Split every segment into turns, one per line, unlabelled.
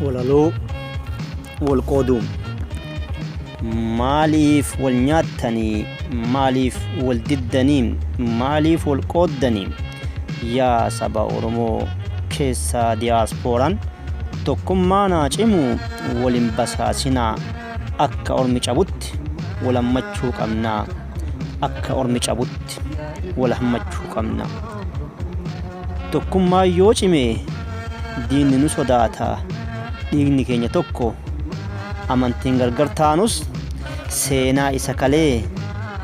walaloo wal qooduu maaliif wal nyaattanii maaliif wal diddanii maaliif wal qooddanii yaa saba Oromoo keessaa diyaaspooraan tokkummaa naa cimu waliin basaasinaa akka ormi cabutti wal hammachuu qabnaa akka ormi cabutti wal hammachuu qabnaa tokkummaa yoo cime diinni nu sodaata dhiigni keenya tokko amantiin gargar taanus seenaa isa kalee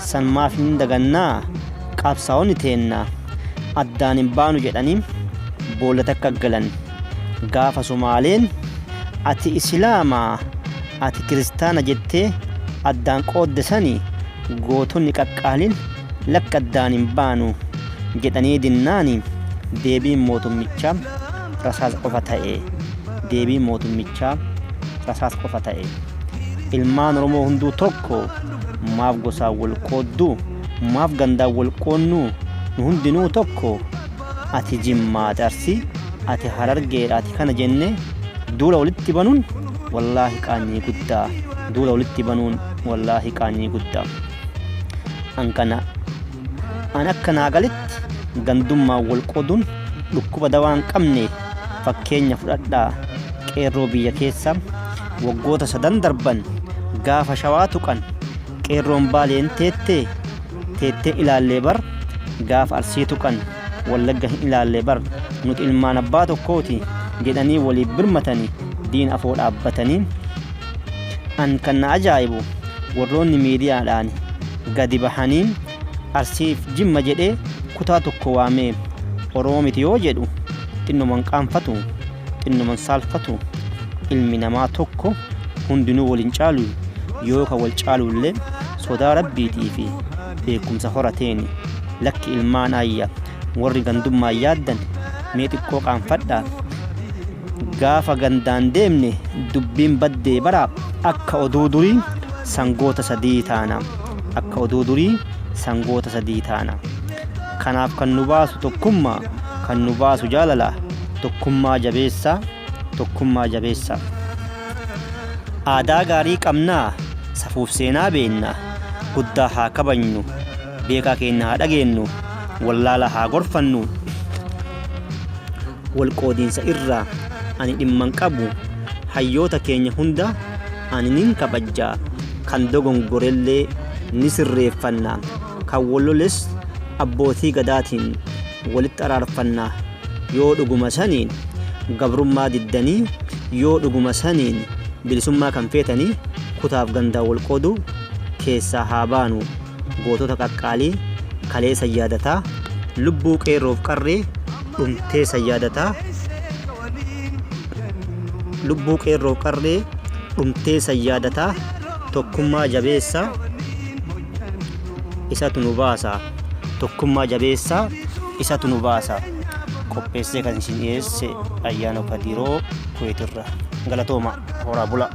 san maaf hin dagannaa qabsaa'onni teenna addaan hin baanu jedhanii boolla takka galan gaafa Somaaleen ati islaamaa ati kiristaana jettee addaan qoodde sani gootonni qaqqaalin lakka addaan hin baanu jedhanii dinnaani deebiin mootummichaa rasaas qofa ta'e deebiin mootummichaa rasaas qofa ta'e ilmaan Oromoo hunduu tokko maaf gosaa wal qoodduu maaf gandaa wal qoonnuu nu hundinuu tokko ati Jimmaa Arsii ati Harargeedha ati kana jenne duula walitti banuun wallaahi qaanii guddaa duula walitti banuun wallaahi qaanii guddaa an akkanaa galitti gandummaa wal qooduun dhukkuba dawaa hin qabne fakkeenya fudhadhaa qeerroo biyya keessa waggoota 3 darban gaafa Shawaa tuqan qeerroon Baaleen teettee ilaallee bar gaafa Arsii tuqan Wallagga hin ilaallee bar nuti ilmaan abbaa tokkooti jedhanii waliif birmatanii diin afoo dhaabbatanii an kan na ajaa'ibu warroonni miidiyaadhaan gadi bahanii Arsiif Jimma jedhee kutaa tokko waamee Oromoo miti yoo jedhu xinnuman qaanfatu xinnuman saalfatu ilmi namaa tokko hundinuu waliin caalu yoo ka wal caalullee sodaa rabbiitii fi beekumsa horateeni lakki ilmaan ayya warri gandummaa yaaddan mee xiqqoo qaanfadhaa gaafa gandaan deemne dubbiin baddee bara akka oduu durii sangoota 3 taana akka oduu durii sangoota 3 taana kanaaf kan nu baasu tokkummaa kan nu baasu jaalala tokkummaa jabeessaa aadaa gaarii qabnaa safuuf seenaa beennaa guddaa haa kabajnu beekaa keenya haa dhageenyu wallaala haa gorfannu wal qoodiinsa irraa ani dhimman qabu hayyoota keenya hunda ani nin kabajjaa kan dogongorellee ni sirreeffannaa kan walloles abbootii gadaatiin walitti araarfannaa yoo dhuguma saniin gabrummaa diddanii yoo dhuguma saniin bilisummaa kan feetanii kutaaf gandaa wal qooduu keessaa haa baanu gootota qaqqaalii kalee sayyaadataa lubbuu qeerroof qarree dhumtee sayyaadataa lubbuu qeerroof qarree dhumtee sayyaadataa tokkummaa jabeessaa isatu nu baasa tokkummaa jabeessaa isatu nu baasa qopheessee kan isin dhiyeesse ayyaana Kadiroo Kuweetirra galatooma horaa bula